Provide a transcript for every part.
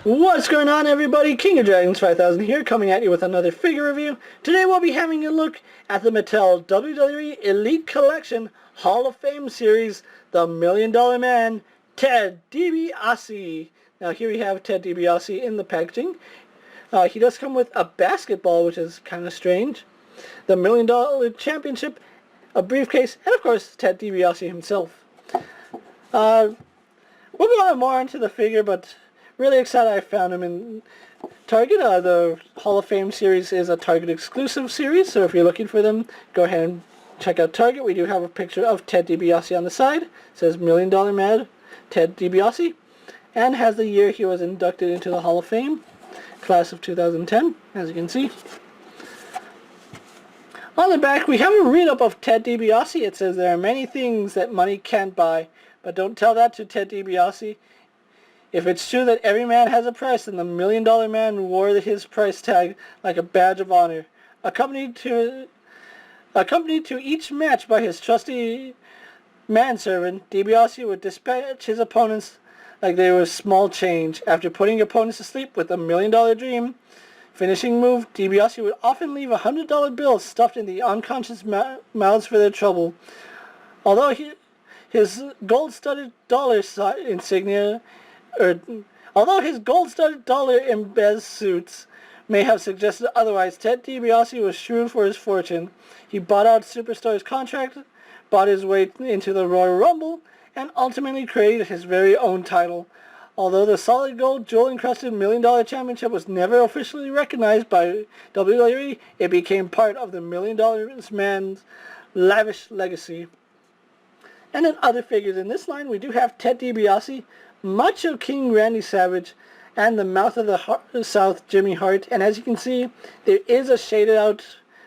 What's going on, everybody? King of Dragons 5000 here, coming at you with another figure review. Today we'll be having a look at the Mattel WWE Elite Collection Hall of Fame series, the $1 Million Man, Ted Dibiase. Now here we have Ted Dibiase in the packaging. He does come with a basketball, which is kind of strange, the $1 Million Championship, a briefcase, and of course Ted Dibiase himself. We'll go on more into the figure, but really excited I found him in Target. The Hall of Fame series is a Target exclusive series, so if you're looking for them, go ahead and check out Target. We do have a picture of Ted Dibiase on the side. It says $1 Million Man Ted Dibiase, and has the year he was inducted into the Hall of Fame, class of 2010, as you can see. On the back, we have a read-up of Ted Dibiase. It says, "There are many things that money can't buy, but don't tell that to Ted Dibiase. If it's true that every man has a price, then the $1 Million Man wore his price tag like a badge of honor. Accompanied to each match by his trusty manservant, Dibiase would dispatch his opponents like they were small change. After putting opponents to sleep with a $1 Million Dream finishing move, Dibiase would often leave $100 bills stuffed in the unconscious mouths for their trouble. Although his gold-studded dollar insignia Although his gold-studded dollar-embezzed suits may have suggested otherwise, Ted Dibiase was shrewd for his fortune. He bought out Superstar's contract, bought his way into the Royal Rumble, and ultimately created his very own title. Although the solid gold, jewel-encrusted $1 Million Championship was never officially recognized by WWE, it became part of the $1 Million Man's lavish legacy." And in other figures in this line, we do have Ted Dibiase, Macho King Randy Savage, and the Mouth of the South Jimmy Hart. And as you can see, there is a shaded out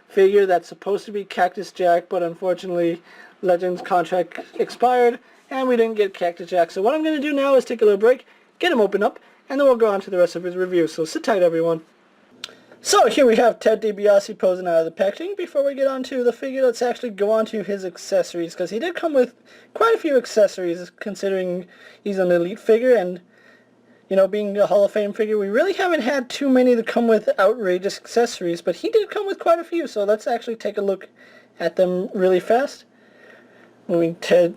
figure that's supposed to be Cactus Jack, but unfortunately Legends contract expired and we didn't get Cactus Jack. So what I'm going to do now is take a little break, get him open up, and then we'll go on to the rest of his review. So sit tight, everyone. So here we have Ted Dibiase posing out of the packaging. Before we get on to the figure, let's actually go on to his accessories, because he did come with quite a few accessories, considering he's an elite figure, and, you know, being a Hall of Fame figure, we really haven't had too many that come with outrageous accessories, but he did come with quite a few, so let's actually take a look at them really fast. Moving Ted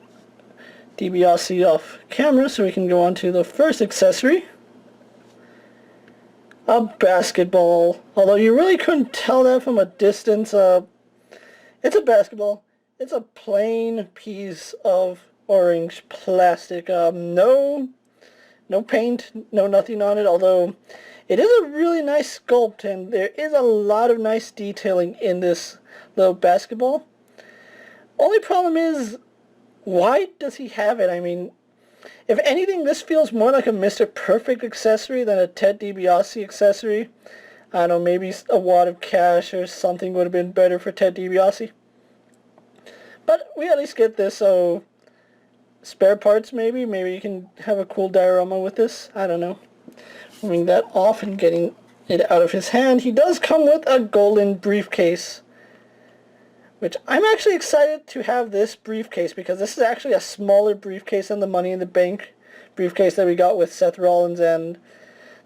Dibiase off camera so we can go on to the first accessory. A basketball, although you really couldn't tell that from a distance. It's a basketball. It's a plain piece of orange plastic. No paint, no nothing on it, although it is a really nice sculpt, and there is a lot of nice detailing in this little basketball. Only problem is, why does he have it? I mean, if anything, this feels more like a Mr. Perfect accessory than a Ted Dibiase accessory. I don't know, maybe a wad of cash or something would have been better for Ted Dibiase. But we at least get this, so spare parts maybe? Maybe you can have a cool diorama with this? I don't know. Moving that off and getting it out of his hand, he does come with a golden briefcase, which I'm actually excited to have this briefcase, because this is actually a smaller briefcase than the Money in the Bank briefcase that we got with Seth Rollins and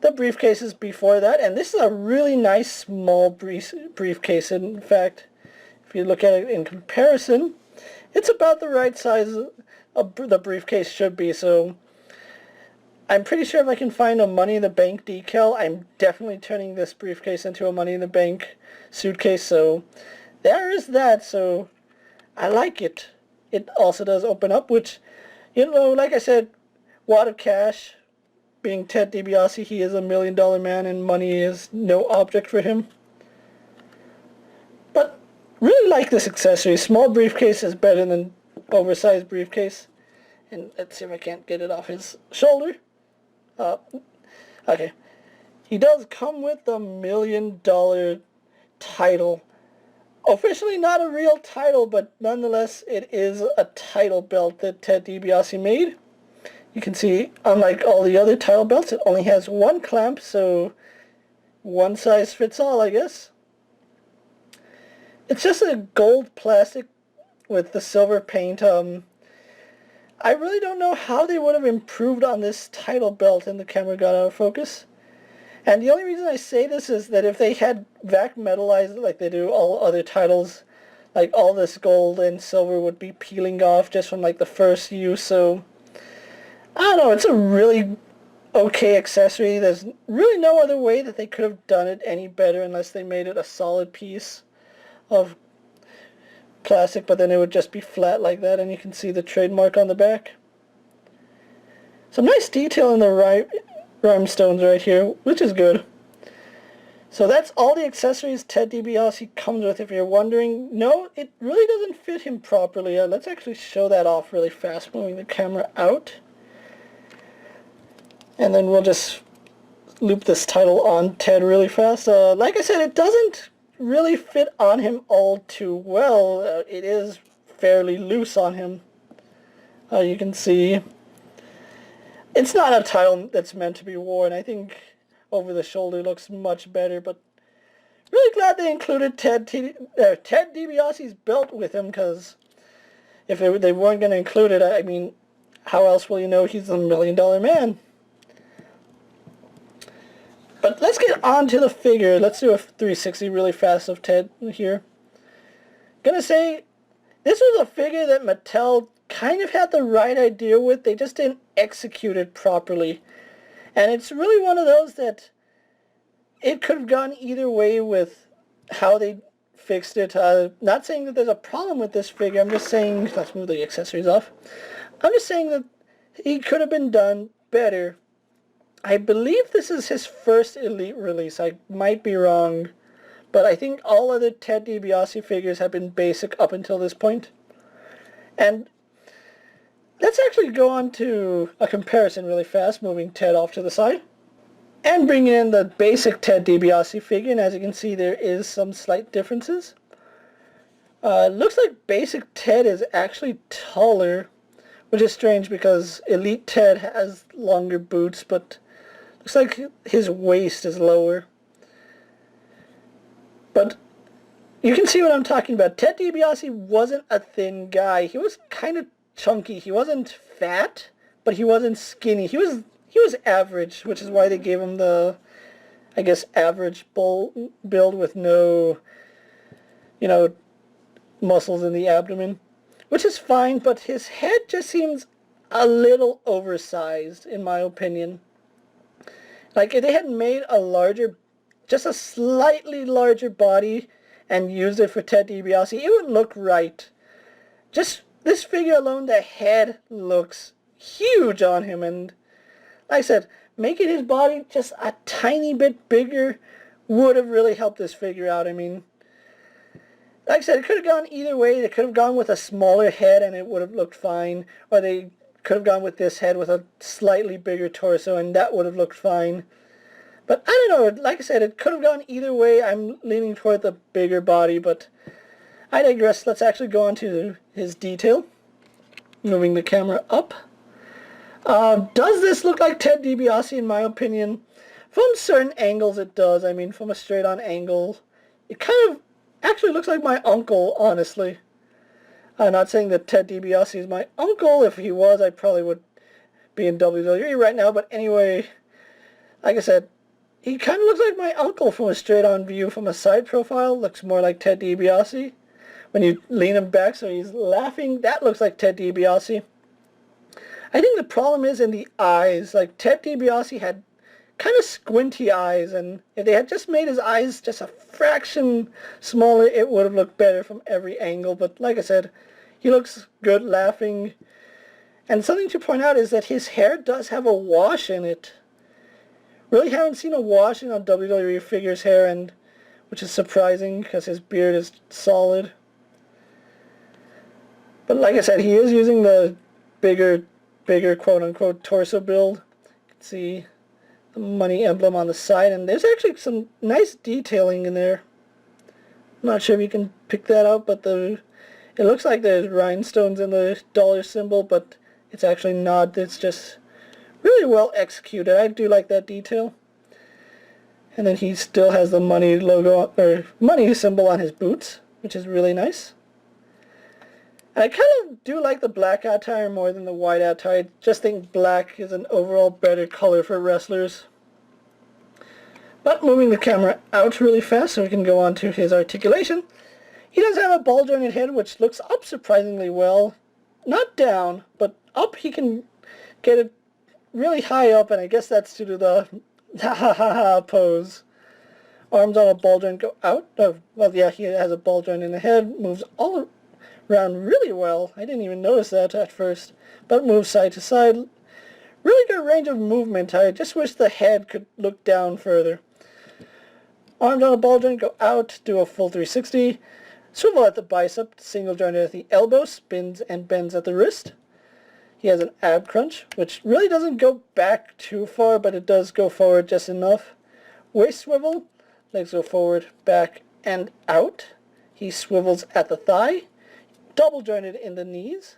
the briefcases before that. And this is a really nice small briefcase. In fact, if you look at it in comparison, it's about the right size the briefcase should be. So I'm pretty sure if I can find a Money in the Bank decal, I'm definitely turning this briefcase into a Money in the Bank suitcase. So there is that, so I like it. It also does open up, which, you know, like I said, wad of cash. Being Ted Dibiase, he is a $1 Million Man, and money is no object for him. But really like this accessory. Small briefcase is better than oversized briefcase. And let's see if I can't get it off his shoulder. Okay. He does come with the $1 Million title. Officially not a real title, but nonetheless it is a title belt that Ted Dibiase made. You can see, unlike all the other title belts, it only has one clamp, so one size fits all, I guess. It's just a gold plastic with the silver paint. I really don't know how they would have improved on this title belt, and the camera got out of focus. And the only reason I say this is that if they had vac metalized it like they do all other titles, like all this gold and silver would be peeling off just from like the first use. So I don't know, it's a really okay accessory. There's really no other way that they could have done it any better unless they made it a solid piece of plastic, but then it would just be flat like that, and you can see the trademark on the back. Some nice detail in the rhinestones right here, which is good. So that's all the accessories Ted DiBiase comes with, if you're wondering. No, it really doesn't fit him properly. Let's actually show that off really fast, moving the camera out. And then we'll just loop this title on Ted really fast. Like I said, it doesn't really fit on him all too well. It is fairly loose on him. You can see it's not a title that's meant to be worn. I think over the shoulder looks much better, but really glad they included Ted DiBiase's belt with him, because if they weren't going to include it, I mean, how else will you know he's the $1 Million Man? But let's get on to the figure. Let's do a 360 really fast of Ted here. Gonna say, this was a figure that Mattel kind of had the right idea with. They just didn't execute it properly. And it's really one of those that it could have gone either way with how they fixed it. Not saying that there's a problem with this figure. I'm just saying, let's move the accessories off. I'm just saying that he could have been done better. I believe this is his first Elite release. I might be wrong, but I think all other Ted DiBiase figures have been basic up until this point. And let's actually go on to a comparison really fast, moving Ted off to the side. And bringing in the basic Ted DiBiase figure, and as you can see there is some slight differences. Looks like basic Ted is actually taller, which is strange because Elite Ted has longer boots, but looks like his waist is lower. But you can see what I'm talking about. Ted DiBiase wasn't a thin guy. He was kind of chunky. He wasn't fat, but he wasn't skinny. He was average, which is why they gave him the, I guess, average build with no, muscles in the abdomen, which is fine, but his head just seems a little oversized, in my opinion. Like, if they had made just a slightly larger body and used it for Ted DiBiase, it would look right. Just this figure alone, the head looks huge on him, and like I said, making his body just a tiny bit bigger would have really helped this figure out. I mean, like I said, it could have gone either way. They could have gone with a smaller head and it would have looked fine, or they could have gone with this head with a slightly bigger torso and that would have looked fine. But I don't know, like I said, it could have gone either way. I'm leaning toward the bigger body, but I digress. Let's actually go on to his detail. Moving the camera up. Does this look like Ted DiBiase, in my opinion? From certain angles it does. I mean, from a straight-on angle, it kind of actually looks like my uncle, honestly. I'm not saying that Ted DiBiase is my uncle. If he was, I probably would be in WWE right now. But anyway, like I said, he kind of looks like my uncle from a straight-on view. From a side profile, looks more like Ted DiBiase. When you lean him back so he's laughing, that looks like Ted DiBiase. I think the problem is in the eyes. Like, Ted DiBiase had kind of squinty eyes, and if they had just made his eyes just a fraction smaller, it would have looked better from every angle. But like I said, he looks good laughing. And something to point out is that his hair does have a wash in it. Really haven't seen a wash in a WWE figure's hair, and which is surprising because his beard is solid. But like I said, he is using the bigger quote-unquote torso build. You can see the money emblem on the side, and there's actually some nice detailing in there. I'm not sure if you can pick that out, but it looks like there's rhinestones in the dollar symbol, but it's actually not. It's just really well executed. I do like that detail. And then he still has the money logo, or money symbol on his boots. which is really nice. And I kind of do like the black attire more than the white attire. I just think black is an overall better color for wrestlers. But moving the camera out really fast so we can go on to his articulation. He does have a ball jointed head which looks up surprisingly well. Not down, but up he can get it really high up, and I guess that's due to the ha ha ha ha pose. Arms on a ball joint go out. Oh, well, yeah, he has a ball joint in the head. Moves all around really well. I didn't even notice that at first. But moves side to side. Really good range of movement. I just wish the head could look down further. Arms on a ball joint go out. Do a full 360. Swivel at the bicep. Single jointed at the elbow. Spins and bends at the wrist. He has an ab crunch, which really doesn't go back too far, but it does go forward just enough. Waist swivel. Legs go forward, back, and out. He swivels at the thigh. Double jointed in the knees.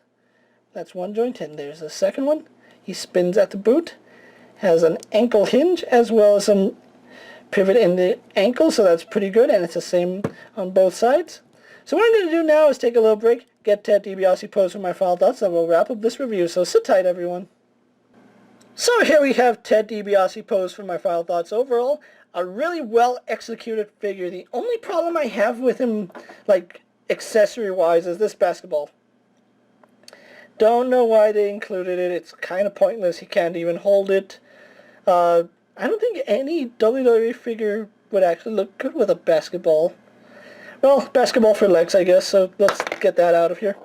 That's one joint, and there's the second one. He spins at the boot. Has an ankle hinge as well as some pivot in the ankle, so that's pretty good, and it's the same on both sides. So what I'm going to do now is take a little break, get Ted DiBiase pose for my final thoughts, and we'll wrap up this review, so sit tight everyone. So here we have Ted DiBiase pose for my final thoughts. Overall, a really well executed figure. The only problem I have with him, like accessory wise, is this basketball. Don't know why they included it. It's kind of pointless. He can't even hold it. I don't think any WWE figure would actually look good with a basketball. Well, basketball for legs, I guess, so let's get that out of here.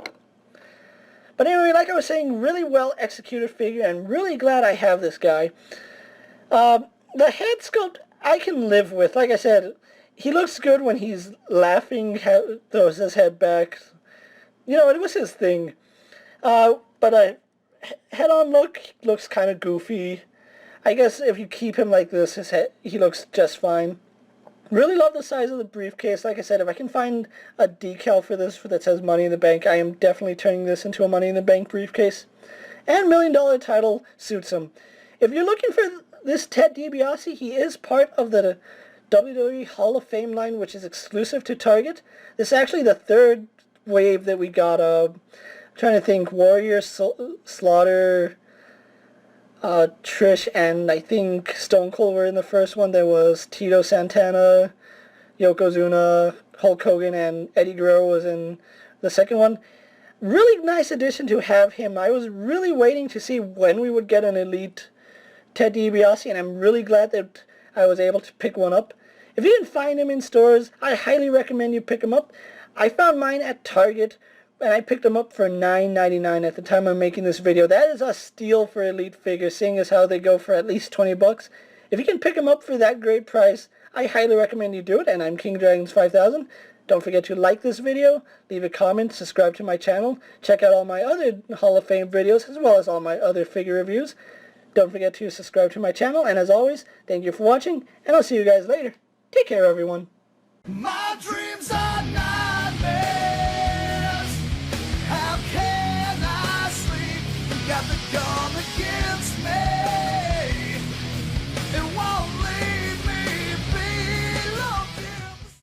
But anyway, like I was saying, really well executed figure, and really glad I have this guy. The head sculpt I can live with. Like I said, he looks good when he's laughing, throws his head back. You know, it was his thing. But a head-on look looks kind of goofy. I guess if you keep him like this, he looks just fine. Really love the size of the briefcase. Like I said, if I can find a decal for this that says Money in the Bank, I am definitely turning this into a Money in the Bank briefcase. And $1 Million title suits him. If you're looking for this Ted DiBiase, he is part of the WWE Hall of Fame line, which is exclusive to Target. This is actually the third wave that we got. I'm trying to think. Warrior, Slaughter, Trish, and I think Stone Cold were in the first one. There was Tito Santana, Yokozuna, Hulk Hogan, and Eddie Guerrero was in the second one. Really nice addition to have him. I was really waiting to see when we would get an Elite Ted DiBiase, and I'm really glad that I was able to pick one up. If you didn't find him in stores, I highly recommend you pick him up. I found mine at Target, and I picked them up for $9.99 at the time I'm making this video. That is a steal for Elite figures, seeing as how they go for at least 20 bucks. If you can pick them up for that great price, I highly recommend you do it, and I'm King Dragons 5000. Don't forget to like this video, leave a comment, subscribe to my channel, check out all my other Hall of Fame videos, as well as all my other figure reviews. Don't forget to subscribe to my channel, and as always, thank you for watching, and I'll see you guys later. Take care, everyone. My